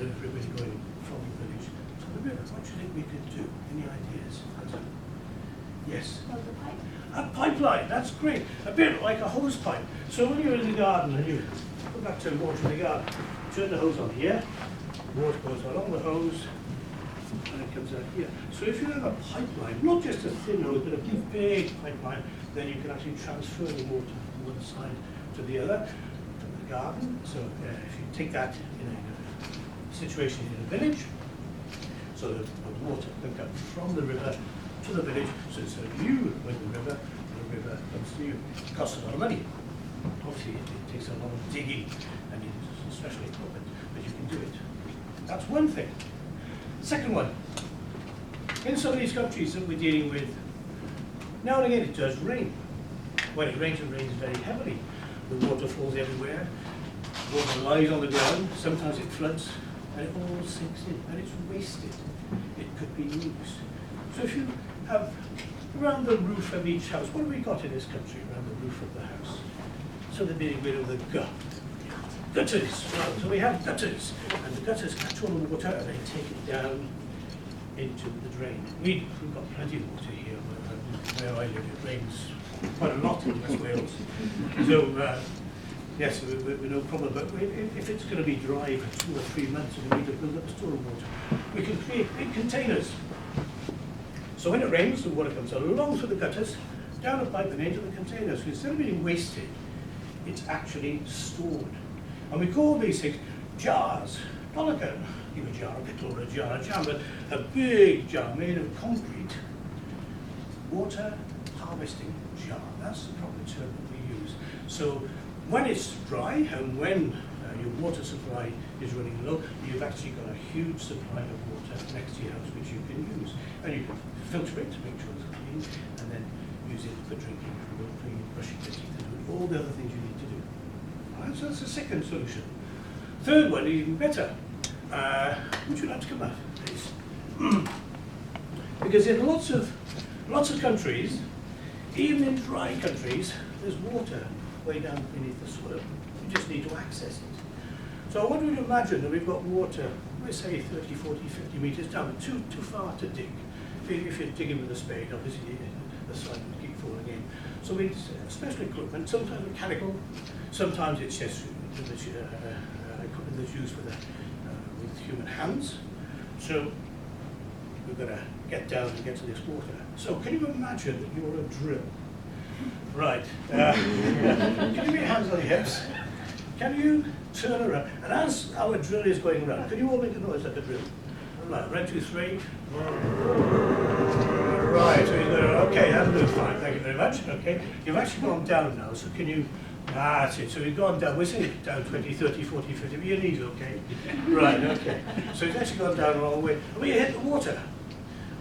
the river is going from the village to the river. What do you think we could do? Any ideas? Yes? A pipeline, that's great. A bit like a hose pipe. So when you're in the garden and you put back to water in the garden, turn the hose on here, water goes along the hose, and it comes out here. So if you have a pipeline, not just a thin hose, but a big pipeline, then you can actually transfer the water from one side to the other, to the garden. So if you take that in a situation in a village, so that the water can come from the river to the village, so instead of you with the river comes to you. It costs a lot of money. Obviously, it takes a lot of digging and you need special equipment, but you can do it. That's one thing. Second one, in some of these countries that we're dealing with, now and again it does rain. When it rains very heavily. The water falls everywhere, water lies on the ground, sometimes it floods, and it all sinks in, and it's wasted. It could be used. So if you have around the roof of each house, what have we got in this country around the roof of the house? So they're getting rid of the gutters. Well, so we have gutters, and the gutters catch all the water and they take it down into the drain. We've got plenty of water here where I live. It rains quite a lot in West Wales. So yes, we're no problem. But if it's going to be dry for 2 or 3 months and we need to build up a store of water, we can create big containers. So when it rains, the water comes along through the gutters, down a pipe and into the containers. So instead of being wasted, it's actually stored. And we call these things jars. Not like a jar of pickle or a jar of jam, but a big jar made of concrete. Water harvesting jar. That's the proper term that we use. So when it's dry and when your water supply is running low, you've actually got a huge supply of water next to your house which you can use. And you can filter it to make sure it's clean and then use it for drinking, for cleaning, brushing your teeth, and doing all the other things you need to do. Right, so that's the second solution. Third one is even better. Would you like to come up, please? Because in lots of countries, even in dry countries, there's water way down beneath the soil. You just need to access it. So I want you to imagine that we've got water, let's say 30, 40, 50 meters down, too far to dig. If you're digging with a spade, obviously the soil will keep falling in. So we have special equipment, sometimes mechanical, sometimes it's just equipment that's used with human hands. So we've got to get down and get to this water. So can you imagine that you're a drill? Right. Can you put your hands on your hips? Can you turn around? And as our drill is going around, can you all make a noise like a drill? Right, 1, 2, 3. Right, so okay, that'll do fine, thank you very much. Okay, you've actually gone down now, so can you, that's it, so you've gone down, we're saying down 20, 30, 40, 50, but your knees okay? Right, okay. So it's actually gone down a long way. And when you hit the water,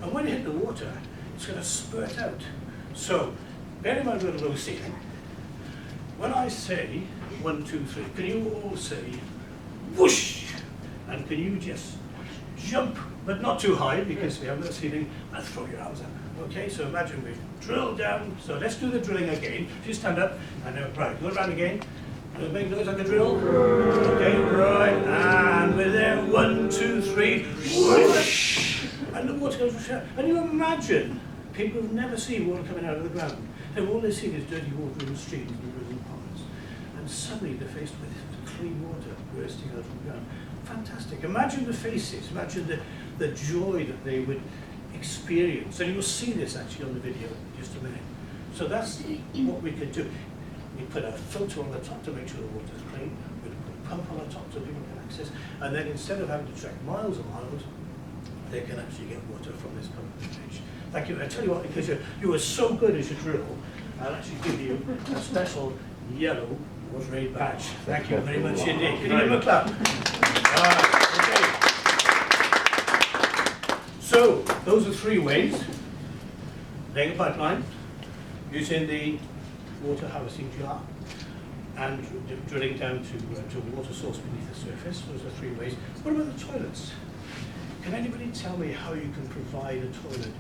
and when you hit the water, it's going to spurt out. So, bear in mind we're at a low ceiling. When I say 1, 2, 3, can you all say whoosh? And can you just jump, but not too high because we have no ceiling, and throw your arms up. Okay, so imagine we drill down. So let's do the drilling again. If you stand up, and right, go around again. Make noise like a drill. Okay, right, and we're there. 1, 2, 3, whoosh! And the water goes rushing out. And you imagine people who've never seen water coming out of the ground. All they see is dirty water in the streams and rivers and ponds. And suddenly they're faced with clean water bursting out from the ground. Fantastic. Imagine the faces, imagine the joy that they would experience. And you'll see this actually on the video in just a minute. So that's what we could do. We put a filter on the top to make sure the water's clean. We put a pump on the top so people can access. And then instead of having to trek miles and miles, they can actually get water from this pump page. Thank you. I tell you what, because you were so good as a drill, I'll actually give you a special yellow WaterAid badge. Thank you very much indeed. Can you give him a clap? Okay. So, those are 3 ways. Laying a pipeline, using the water harvesting jar, and drilling down to a water source beneath the surface. Those are 3 ways. What about the toilets? Can anybody tell me how you can provide a toilet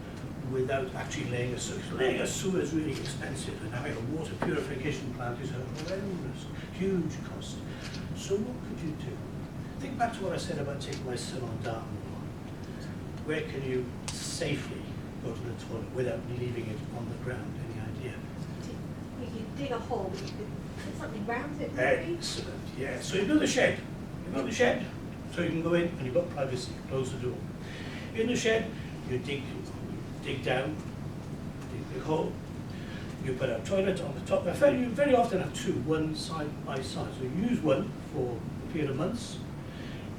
without actually laying a sewer? Laying a sewer is really expensive, and having a water purification plant is a horrendous, huge cost. So what could you do? think back to what I said about taking my son on Dartmoor. Where can you safely go to the toilet without leaving it on the ground? Any idea? You could dig a hole, but you could put something round it, maybe? Excellent, yeah. So you build a shed. You build a shed so you can go in and you've got privacy. Close the door. In the shed, you dig down, dig a hole. You put a toilet on the top. You very often have two, one side by side. So you use one for a period of months.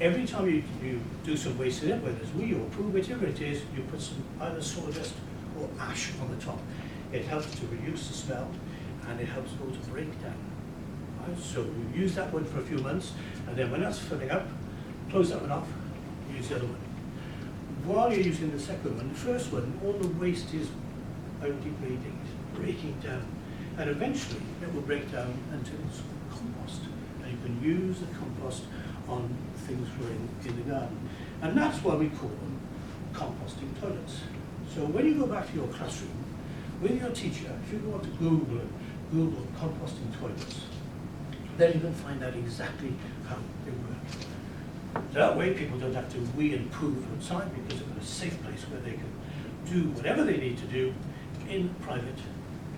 Every time you do some waste in it, whether it's wee or poo, whichever it is, you put some either sawdust or ash on the top. It helps to reduce the smell and it helps the water break down. Right? So you use that one for a few months, and then when that's filling up, close that one off, use the other one. While you're using the second one, the first one, all the waste is biodegrading, breaking down, and eventually it will break down until it's compost, and you can use the compost on things growing in the garden. And that's why we call them composting toilets. So when you go back to your classroom with your teacher, if you go on to Google composting toilets, then you can find out exactly how they work. That way people don't have to wee and poo outside, because they've got a safe place where they can do whatever they need to do in private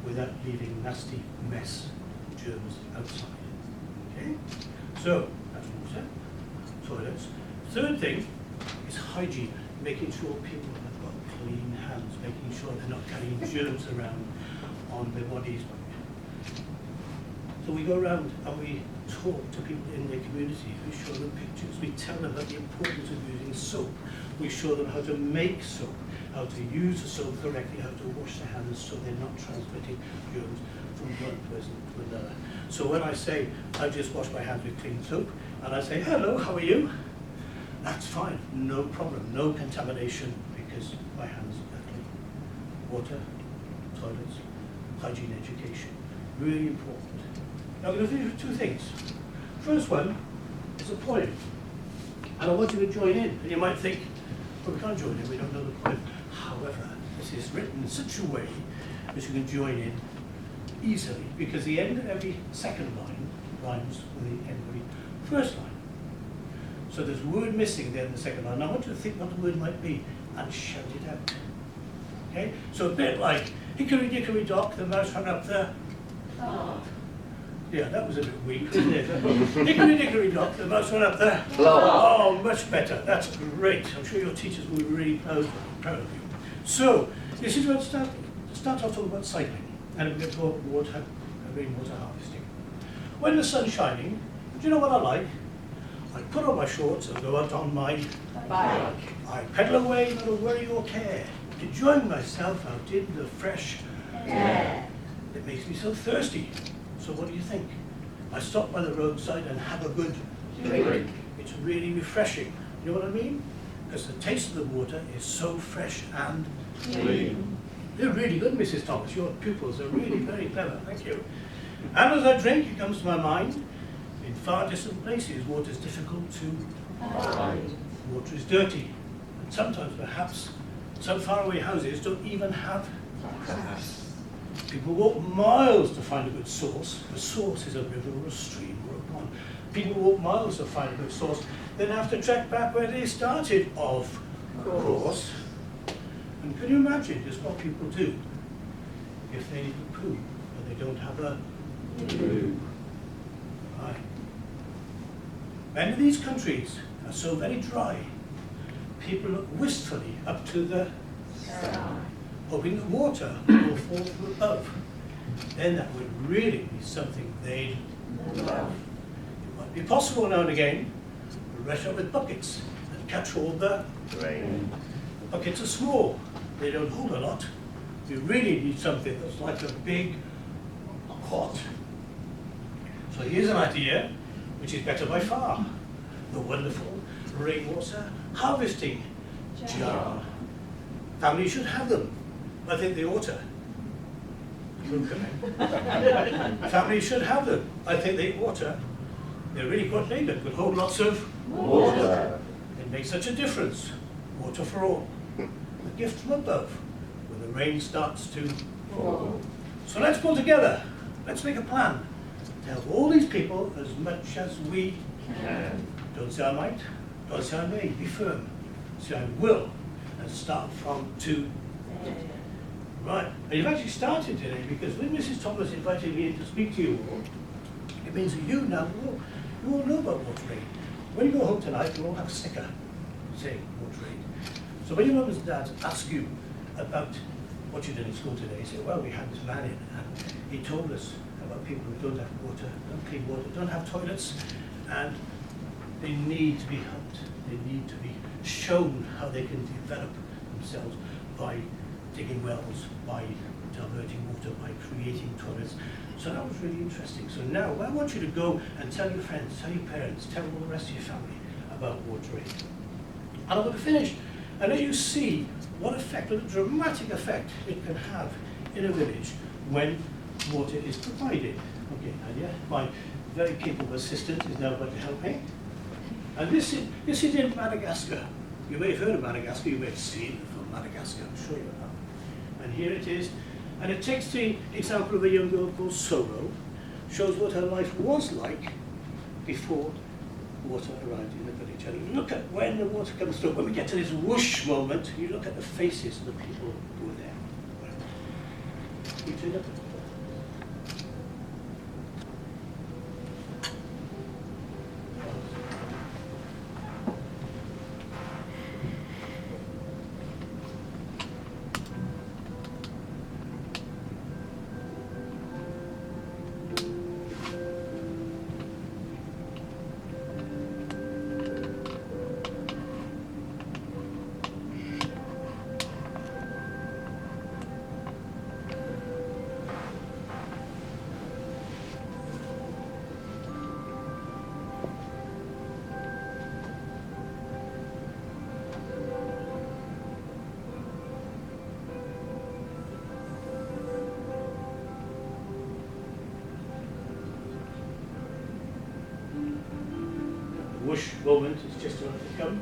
without leaving nasty mess, germs outside. Okay? So that's water, toilets. Third thing is hygiene, making sure people have got clean hands, making sure they're not carrying germs around on their bodies. So we go around and we talk to people in their community. We show them pictures. We tell them about the importance of using soap. We show them how to make soap, how to use the soap correctly, how to wash their hands so they're not transmitting germs from one person to another. So when I say, I just wash my hands with clean soap, and I say, hello, how are you? That's fine, no problem, no contamination, because my hands are clean. Water, toilets, hygiene education, really important. Now I'm going to do two things. First one is a poem, and I want you to join in. And you might think, well, we can't join in, we don't know the poem. However, this is written in such a way that you can join in easily, because the end of every second line rhymes with the end of the first line. So there's a word missing there in the second line. Now I want you to think what the word might be and shout it out. Okay? So a bit like, hickory dickory dock, the mouse ran up the... Oh. Yeah, that was a bit weak, wasn't it? Hickory dickory dock, the mouse ran up the... Oh, much better. That's great. I'm sure your teachers will be really proud of you. So, this is where to start off talking about cycling. And we're going to talk about rainwater harvesting. When the sun's shining, do you know what I like? I put on my shorts and go out on my bike. I pedal away, no worry or care, enjoying myself out in the fresh air. It makes me so thirsty. So what do you think? I stop by the roadside and have a good drink. It's really refreshing. You know what I mean? Because the taste of the water is so fresh and clean. They're really good, Mrs. Thomas. Your pupils are really very clever. Thank you. And as I drink, it comes to my mind, in far distant places, water is difficult to find. Water is dirty. And sometimes, perhaps, some faraway houses don't even have taps. People walk miles to find a good source. The source is a river or a stream or a pond. People walk miles to find a good source, then have to track back where they started, of course. And can you imagine just what people do if they need to poo but they don't have a loo? Right. Many of these countries are so very dry, people look wistfully up to the sky, hoping that water will fall from above. Then that would really be something they'd love. It might be possible now and again to rush up with buckets and catch all the rain. The buckets are small, they don't hold a lot. You really need something that's like a big pot. So here's an idea which is better by far. The wonderful rainwater harvesting jar. Families should have them. I think they ought to. Families should have them. I think they ought to. They're really quite big and could hold lots of water. It makes such a difference. Water for all. A gift from above when the rain starts to fall. So let's pull together. Let's make a plan to help all these people as much as we can. Don't say I might, don't say I may, be firm. Say I will, and start from two. Right, and you've actually started today because when Mrs. Thomas invited me in to speak to you all, it means that you now, you all know about WaterAid. When you go home tonight, you'll all have a sticker saying WaterAid. So when your mums and dads ask you about what you did in school today, you say, well, we had this man in and he told us about people who don't have water, don't clean water, don't have toilets, and they need to be helped. They need to be shown how they can develop themselves by digging wells, by diverting water, by creating toilets. So that was really interesting. So now I want you to go and tell your friends, tell your parents, tell all the rest of your family about WaterAid. And I'm going to finish and let you see what effect, what a dramatic effect it can have in a village when water is provided. Okay, and yeah, my very capable assistant is now going to help me. And this is in Madagascar. You may have heard of Madagascar, you may have seen it from Madagascar, I'm sure you have. And here it is. And it takes the example of a young girl called Solo, shows what her life was like before water arrived in the village. And look at when the water comes through. When we get to this whoosh moment, you look at the faces of the people who were there. You turn up. Whoosh moment is just about to come.